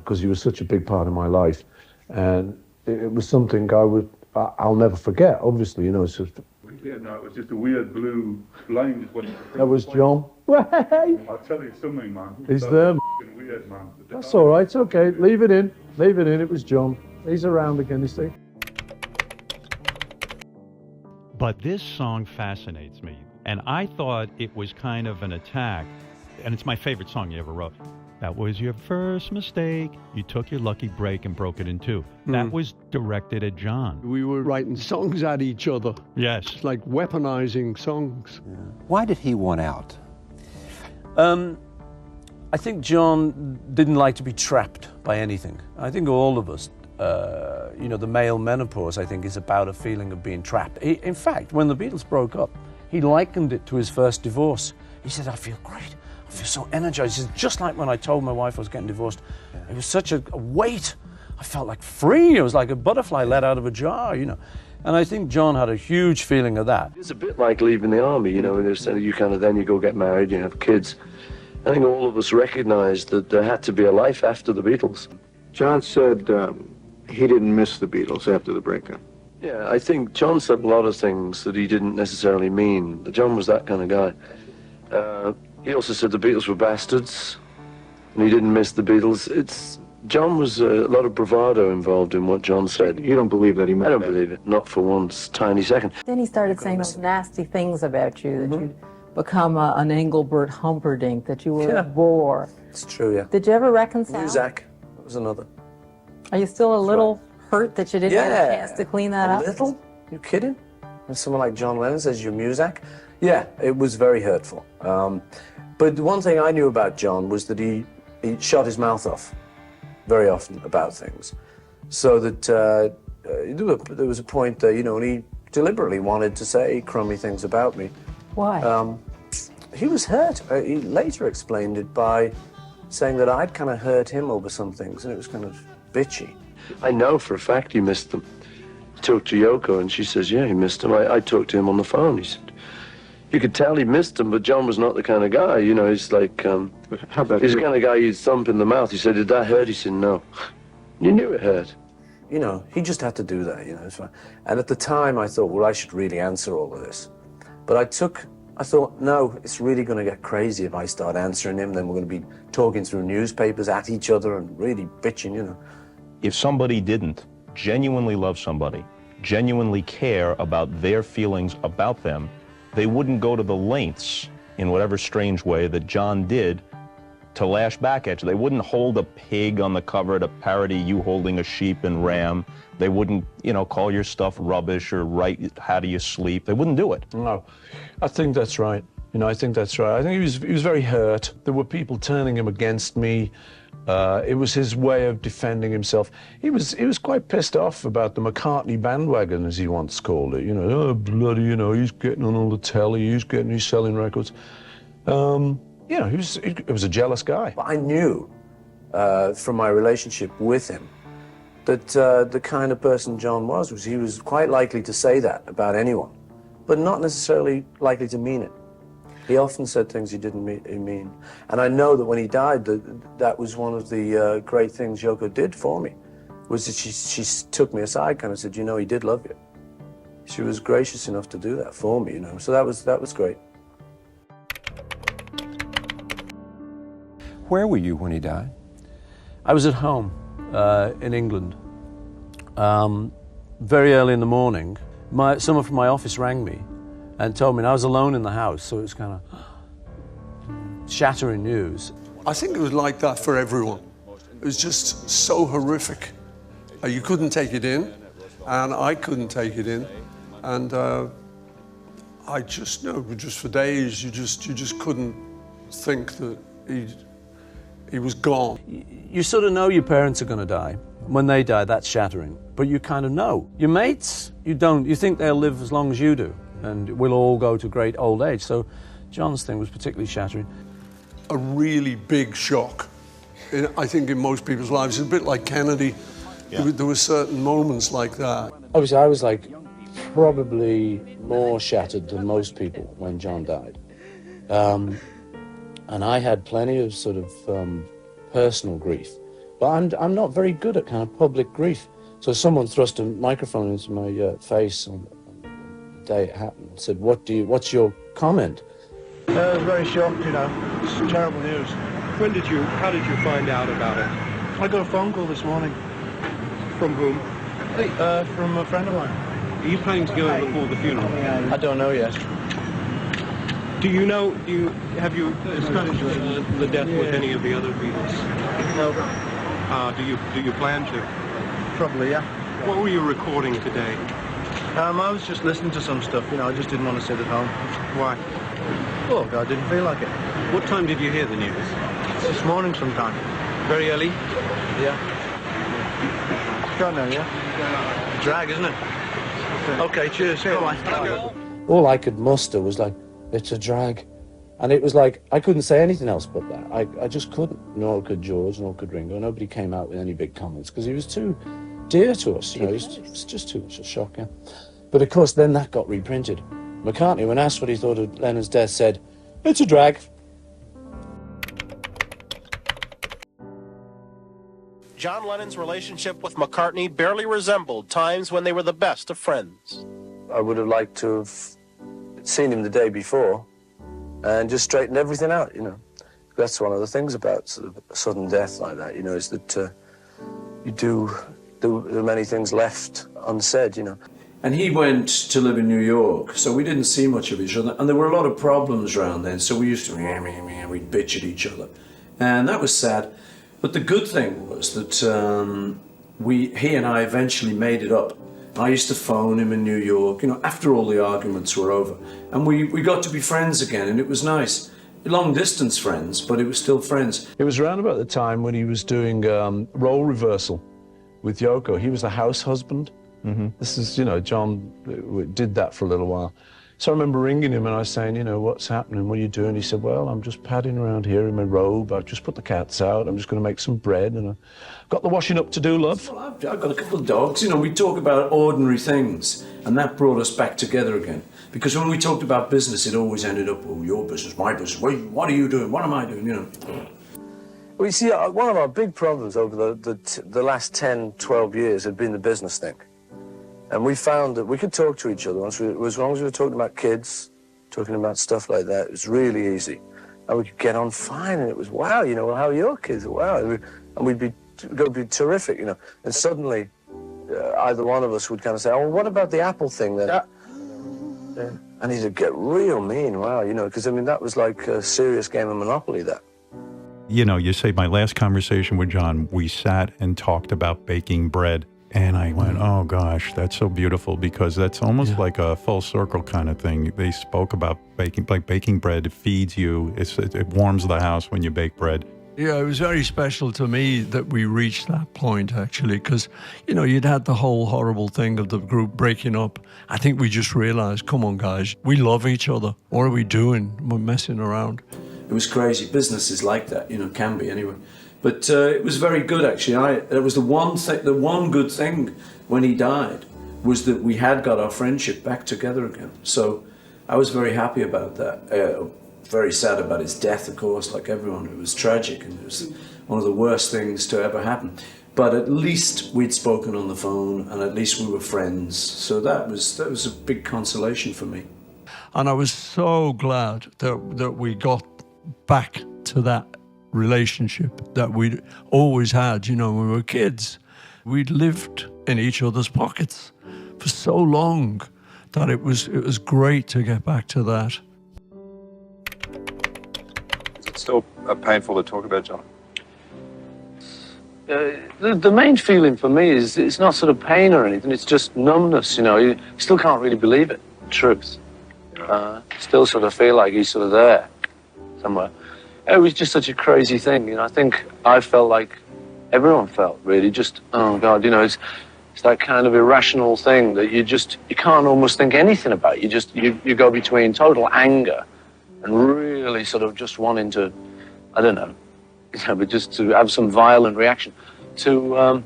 because he was such a big part of my life. And it was something I'll never forget, obviously, you know. It's just... Yeah, no, it was just a weird blue line just went... That was John. I'll tell you something, man. He's there. Weird, man. That's all right, it's okay. Leave it in. Leave it in. It was John. He's around again, you see. But this song fascinates me, and I thought it was kind of an attack, and it's my favorite song you ever wrote. That was your first mistake. You took your lucky break and broke it in two. That was directed at John. We were writing songs at each other. Yes. It's like weaponizing songs. Yeah. Why did he want out? I think John didn't like to be trapped by anything. I think all of us, you know, the male menopause, I think, is about a feeling of being trapped. In fact, when the Beatles broke up, he likened it to his first divorce. He said, I feel great. I feel so energized. He said, just like when I told my wife I was getting divorced. It was such a weight. I felt like free. It was like a butterfly let out of a jar, you know. And I think John had a huge feeling of that. It's a bit like leaving the army, you know, you kind of, then you go get married, you have kids. I think all of us recognized that there had to be a life after the Beatles. John said he didn't miss the Beatles after the breakup. Yeah, I think John said a lot of things that he didn't necessarily mean. John was that kind of guy. He also said the Beatles were bastards, and he didn't miss the Beatles. John was a lot of bravado involved in what John said. You don't believe that he meant I don't that? believe it, not for one tiny second. Then he started saying those nasty things about you, that you'd become an Engelbert Humperdinck, that you were a bore. It's true, yeah. Did you ever reconcile? Muzak, that was another. Are you still a little hurt that you didn't get a chance to clean that up? A little? You kidding? When someone like John Lennon says you're Muzak? Yeah, it was very hurtful. But the one thing I knew about John was that he shut his mouth off very often about things. So that there was a point that, you know, and he deliberately wanted to say crummy things about me. Why? He was hurt. He later explained it by saying that I'd kind of hurt him over some things, and it was kind of bitchy. I know for a fact he missed them. He talked to Yoko, and she says, yeah, he missed them. I talked to him on the phone. He said, you could tell he missed them, but John was not the kind of guy, you know, he's like, he's the kind of guy you'd thump in the mouth. He said, did that hurt? He said, no. You knew it hurt. You know, he just had to do that, you know, it's fine. And at the time, I thought, well, I should really answer all of this. But I thought, no, it's really going to get crazy if I start answering him. Then we're going to be talking through newspapers at each other and really bitching, you know. If somebody didn't genuinely love somebody, genuinely care about their feelings about them, they wouldn't go to the lengths, in whatever strange way, that John did to lash back at you. They wouldn't hold a pig on the cover to parody you holding a sheep and ram. They wouldn't, you know, call your stuff rubbish or write, how do you sleep? They wouldn't do it. No, I think that's right. You know, I think that's right. I think he was very hurt. There were people turning him against me. It was his way of defending himself. He was quite pissed off about the McCartney bandwagon, as he once called it. You know, oh, bloody, you know, he's getting on all the telly, he's selling records. You know, he was a jealous guy. I knew from my relationship with him that the kind of person John was he was quite likely to say that about anyone, but not necessarily likely to mean it. He often said things he didn't mean. And I know that when he died, that was one of the great things Yoko did for me, was that she took me aside, kind of said, you know, he did love you. She was gracious enough to do that for me, you know, so that was great. Where were you when he died? I was at home in England. Very early in the morning, someone from my office rang me and told me, and I was alone in the house, so it was kind of shattering news. I think it was like that for everyone. It was just so horrific. You couldn't take it in, and I couldn't take it in, and I just know, just for days, you just couldn't think that he was gone. You sort of know your parents are going to die. When they die, that's shattering, but you kind of know. Your mates, you don't. You think they'll live as long as you do, and we'll all go to great old age. So John's thing was particularly shattering. A really big shock, I think, in most people's lives. It's a bit like Kennedy. Yeah. There were certain moments like that. Obviously, I was like probably more shattered than most people when John died. And I had plenty of sort of personal grief. But I'm not very good at kind of public grief. So someone thrust a microphone into my face on the day it happened and said, what's your comment? I was very shocked, you know. It's terrible news. How did you find out about it? I got a phone call this morning. From whom? From a friend of mine. Are you planning to go in before the funeral? I don't know yet. Have you discussed the death with any of the other Beatles? No. Do you plan to? Probably, yeah. What were you recording today? I was just listening to some stuff, you know. I just didn't want to sit at home. Why? Oh, I didn't feel like it. What time did you hear the news? This morning sometime. Very early? Yeah. Go now, yeah? Drag, isn't it? Okay, cheers. Bye-bye. All I could muster was like, it's a drag. And it was like, I couldn't say anything else but that. I just couldn't. Nor could George, nor could Ringo. Nobody came out with any big comments because he was too dear to us. You know, it's just too much a shock, yeah. But of course, then that got reprinted. McCartney, when asked what he thought of Lennon's death, said, it's a drag. John Lennon's relationship with McCartney barely resembled times when they were the best of friends. I would have liked to have seen him the day before and just straightened everything out, you know. That's one of the things about sort of a sudden death like that, you know, is that there are many things left unsaid, you know. And he went to live in New York, so we didn't see much of each other. And there were a lot of problems around then, so we used to, we'd bitch at each other. And that was sad. But the good thing was that he and I eventually made it up. I used to phone him in New York, you know, after all the arguments were over. And we got to be friends again, and it was nice. Long-distance friends, but it was still friends. It was around about the time when he was doing role reversal with Yoko. He was the house husband. Mm-hmm. This is, you know, John did that for a little while. So I remember ringing him and I was saying, you know, what's happening? What are you doing? He said, well, I'm just padding around here in my robe. I've just put the cats out. I'm just going to make some bread and I've got the washing up to do, love. Well, I've got a couple of dogs. You know, we talk about ordinary things and that brought us back together again. Because when we talked about business, it always ended up, oh, your business, my business. What are you doing? What am I doing? You know. Well, you see, one of our big problems over the last 10, 12 years had been the business thing. And we found that we could talk to each other as long as we were talking about kids, talking about stuff like that. It was really easy. And we could get on fine, and it was, wow, you know, well, how are your kids? Wow. And we'd be terrific, you know. And suddenly, either one of us would kind of say, oh, well, what about the Apple thing then? Yeah. And he'd get real mean, wow, you know, because, I mean, that was like a serious game of Monopoly, that. You know, you say my last conversation with John, we sat and talked about baking bread. And I went, oh, gosh, that's so beautiful because that's almost like a full circle kind of thing. They spoke about baking bread. It feeds you. It warms the house when you bake bread. Yeah, it was very special to me that we reached that point, actually, because, you know, you'd had the whole horrible thing of the group breaking up. I think we just realized, come on, guys, we love each other. What are we doing? We're messing around. It was crazy. Business is like that, you know, can be anyway. But it was very good, actually. It was the one good thing when he died was that we had got our friendship back together again. So I was very happy about that. Very sad about his death, of course, like everyone. It was tragic, and it was one of the worst things to ever happen. But at least we'd spoken on the phone, and at least we were friends. So that was a big consolation for me. And I was so glad that we got back to that relationship that we'd always had, you know, when we were kids. We'd lived in each other's pockets for so long that it was great to get back to that. Is it still painful to talk about, John? The main feeling for me is it's not sort of pain or anything, it's just numbness, you know. You still can't really believe it, truth. Still sort of feel like he's sort of there somewhere. It was just such a crazy thing, you know. I think I felt like everyone felt, really, just, oh, God, you know, it's that kind of irrational thing that you can't almost think anything about. You go between total anger and really sort of just wanting to, I don't know, you know, but just to have some violent reaction to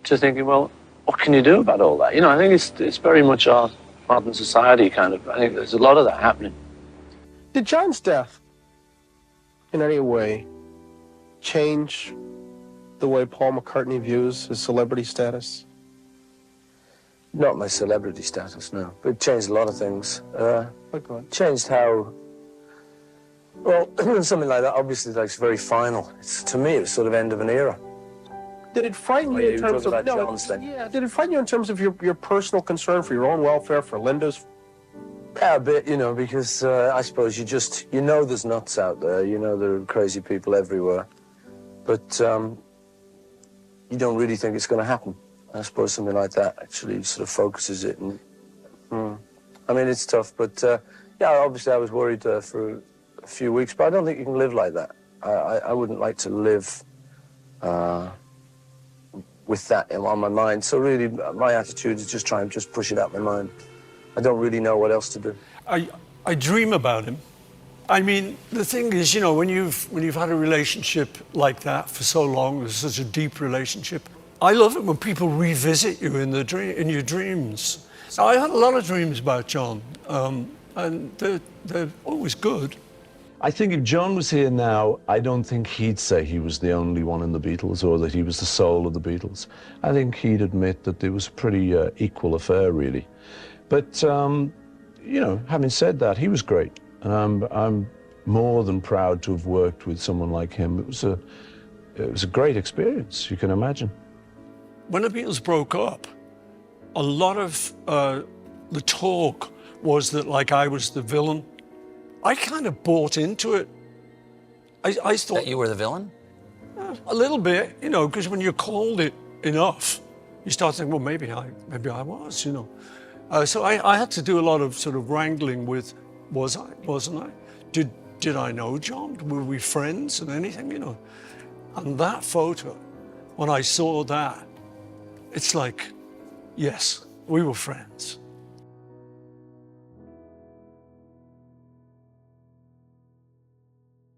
thinking, well, what can you do about all that? You know, I think it's very much our modern society kind of, I think there's a lot of that happening. Did John's death in any way change the way Paul McCartney views his celebrity status? Not my celebrity status, no. But it changed a lot of things. Okay. Changed how... Well, something like that, obviously, like, it's very final. To me, it was sort of end of an era. Did it frighten you in terms of... Yeah, did it frighten you in terms of your personal concern for your own welfare, for Linda's? Yeah, a bit, you know, because I suppose you know there's nuts out there, you know there are crazy people everywhere, but you don't really think it's going to happen. I suppose something like that actually sort of focuses it. And I mean, it's tough, but yeah, obviously I was worried for a few weeks, but I don't think you can live like that. I wouldn't like to live with that on my mind. So really, my attitude is just try and just push it out my mind. I don't really know what else to do. I dream about him. I mean, the thing is, you know, when you've had a relationship like that for so long, it's such a deep relationship. I love it when people revisit you in your dreams. So I had a lot of dreams about John, and they're always good. I think if John was here now, I don't think he'd say he was the only one in the Beatles or that he was the soul of the Beatles. I think he'd admit that it was a pretty equal affair, really. But, you know, having said that, he was great. And I'm more than proud to have worked with someone like him. It was a great experience, you can imagine. When the Beatles broke up, a lot of the talk was that, like, I was the villain. I kind of bought into it. I thought... That you were the villain? A little bit, you know, because when you're called it enough, you start thinking, well, maybe I was, you know. So I had to do a lot of sort of wrangling with, wasn't I? Did I know John? Were we friends and anything, you know? And that photo, when I saw that, it's like, yes, we were friends.